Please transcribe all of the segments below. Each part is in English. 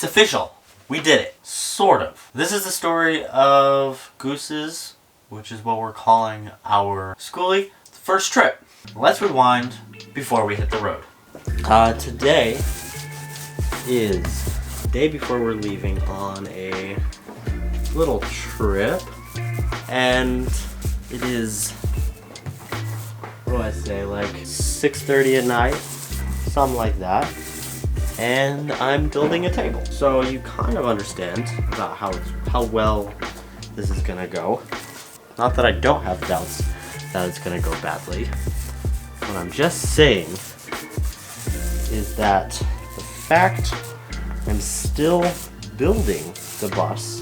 It's official. We did it. Sort of. This is the story of Goose's, which is what we're calling our skoolie, first trip. Let's rewind before we hit the road. Today is the day before we're leaving on a little trip, and it is, what do I say, like 6:30 at night, something like that, and I'm building a table. So you kind of understand about how well this is gonna go. Not that I don't have doubts that it's gonna go badly. What I'm just saying is that the fact I'm still building the bus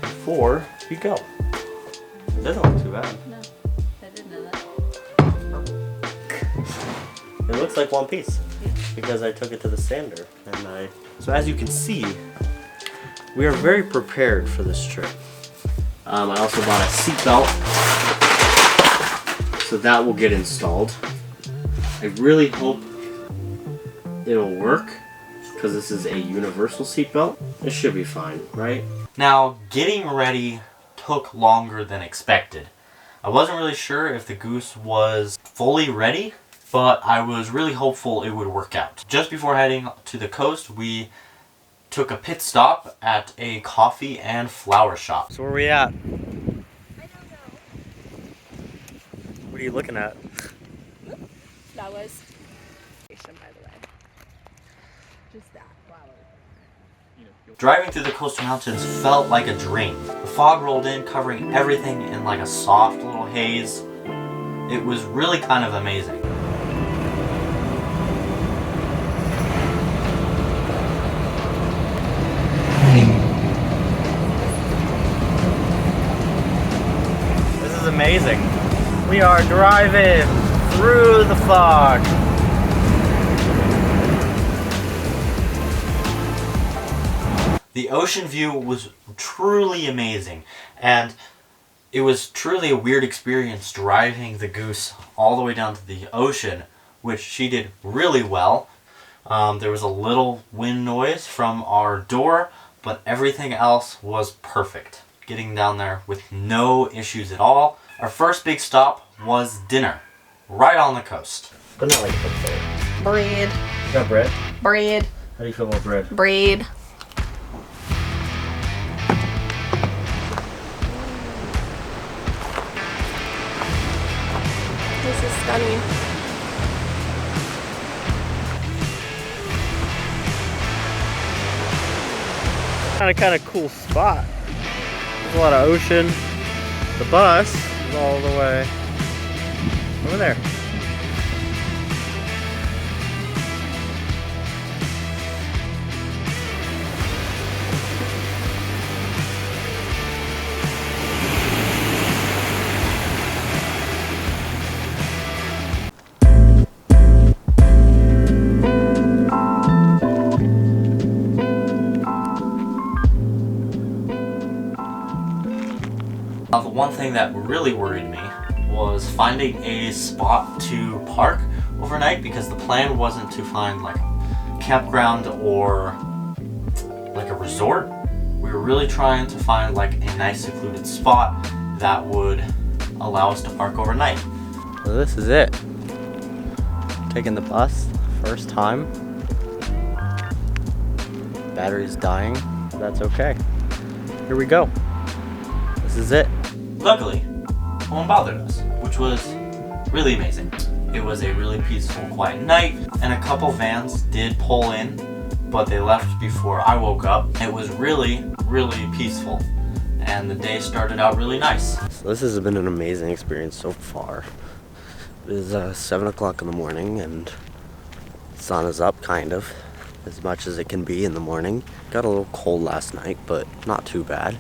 before we go. It doesn't look too bad. No, I didn't know that. It looks like one piece. Yeah. Because I took it to the sander. So as you can see, we are very prepared for this trip. I also bought a seat belt, so that will get installed. I really hope it'll work, because this is a universal seat belt. It should be fine, right? Now, getting ready took longer than expected. I wasn't really sure if the Goose was fully ready, but I was really hopeful it would work out. Just before heading to the coast, we took a pit stop at a coffee and flower shop. So where are we at? I don't know. What are you looking at? Flowers. By the way. Just that, flowers. Driving through the coastal mountains felt like a dream. The fog rolled in, covering everything in like a soft little haze. It was really kind of amazing. This is amazing. We are driving through the fog. The ocean view was truly amazing, and it was truly a weird experience driving the Goose all the way down to the ocean, which she did really well. There was a little wind noise from our door, but everything else was perfect. Getting down there with no issues at all. Our first big stop was dinner, right on the coast. But not like a Bread. You got bread? Bread. How do you feel about bread? Bread. This is stunning. Kind of cool spot. There's a lot of ocean. The bus is all the way over there. The one thing that really worried me was finding a spot to park overnight, because the plan wasn't to find like a campground or like a resort. We were really trying to find like a nice secluded spot that would allow us to park overnight. So this is it. Taking the bus, first time. Battery's dying, but that's okay. Here we go. This is it. Luckily, no one bothered us, which was really amazing. It was a really peaceful, quiet night, and a couple vans did pull in, but they left before I woke up. It was really, really peaceful, and the day started out really nice. So this has been an amazing experience so far. It is 7 o'clock in the morning, and the sun is up, kind of, as much as it can be in the morning. Got a little cold last night, but not too bad.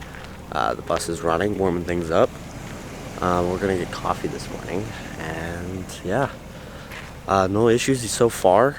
The bus is running, warming things up. We're gonna get coffee this morning, and yeah, no issues so far.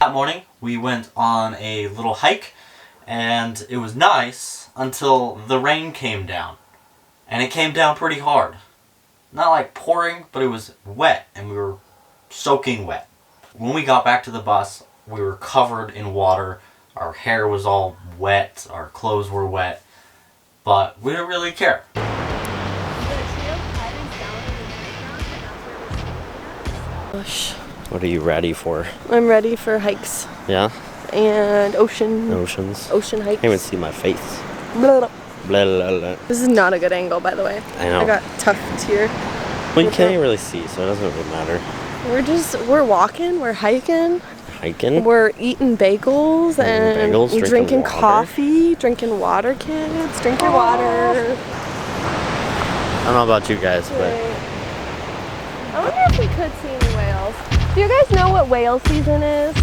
That morning we went on a little hike, and it was nice until the rain came down. And it came down pretty hard. Not like pouring, but it was wet, and we were soaking wet. When we got back to the bus, we were covered in water. Our hair was all wet, our clothes were wet, but we didn't really care. What are you ready for? I'm ready for hikes Yeah? and ocean Oceans? hikes. Can't even see my face. Blah, blah. Blah, blah, blah. This is not a good angle, by the way. I know. I got tufts here. Well, you can't really see, so it doesn't really matter. We're walking, we're hiking, Hiking? we're eating bagels and bagels, drinking water. coffee, drinking water, kids. Drink your water. I don't know about you guys, but I wonder if we could see any whales. Do you guys know what whale season is?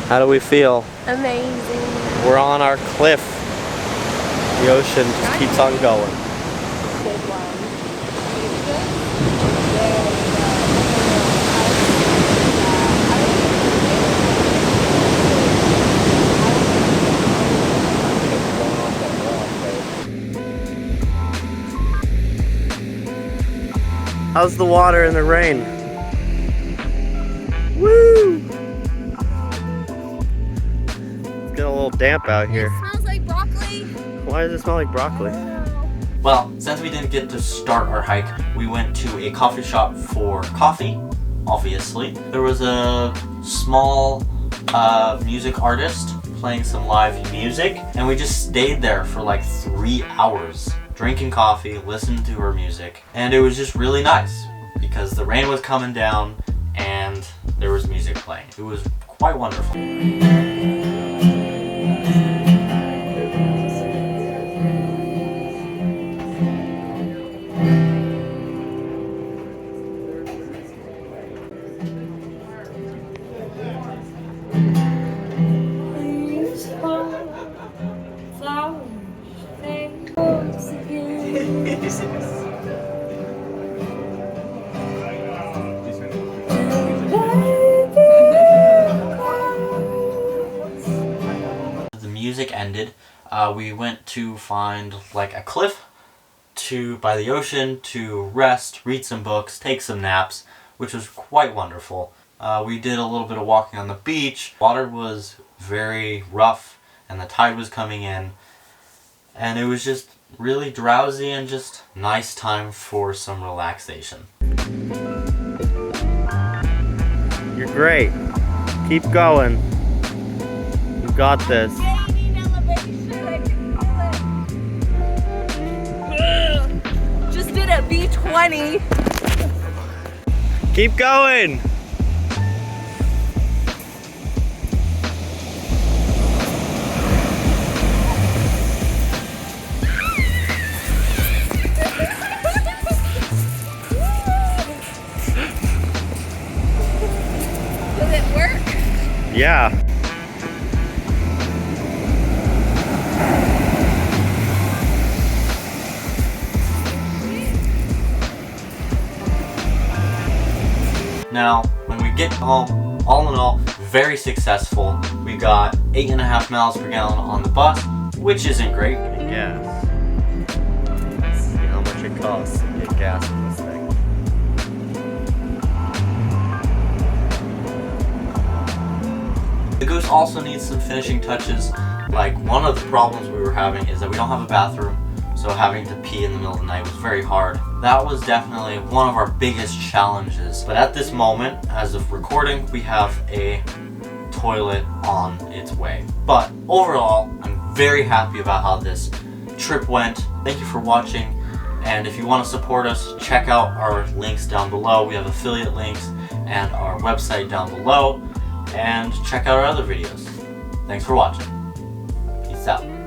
how do we feel? Amazing. We're on our cliff. The ocean just keeps on going. How's the water in the rain? Woo! It's getting a little damp out here. It smells like broccoli. Why does it smell like broccoli? Well, since we didn't get to start our hike, we went to a coffee shop for coffee, obviously. There was a small music artist playing some live music, and we just stayed there for like 3 hours, drinking coffee, listening to her music, and it was just really nice because the rain was coming down and there was music playing. It was quite wonderful. The music ended. We went to find like a cliff by the ocean to rest, read some books, take some naps, which was quite wonderful. We did a little bit of walking on the beach. Water was very rough and the tide was coming in, and it was just really drowsy and just nice time for some relaxation. You're great. Keep going. You got this. Just did a B20. Keep going. Does it work? Yeah. Now, when we get home, all in all, very successful. We got 8.5 miles per gallon on the bus, which isn't great. Gas. Let's see how much it costs to get gas in this thing. The Goose also needs some finishing touches. Like, one of the problems we were having is that we don't have a bathroom, so having to pee in the middle of the night was very hard. That was definitely one of our biggest challenges. But at this moment, as of recording, we have a toilet on its way. But overall, I'm very happy about how this trip went. Thank you for watching, and if you want to support us, check out our links down below. We have affiliate links and our website down below, and check out our other videos. Thanks for watching. Peace out.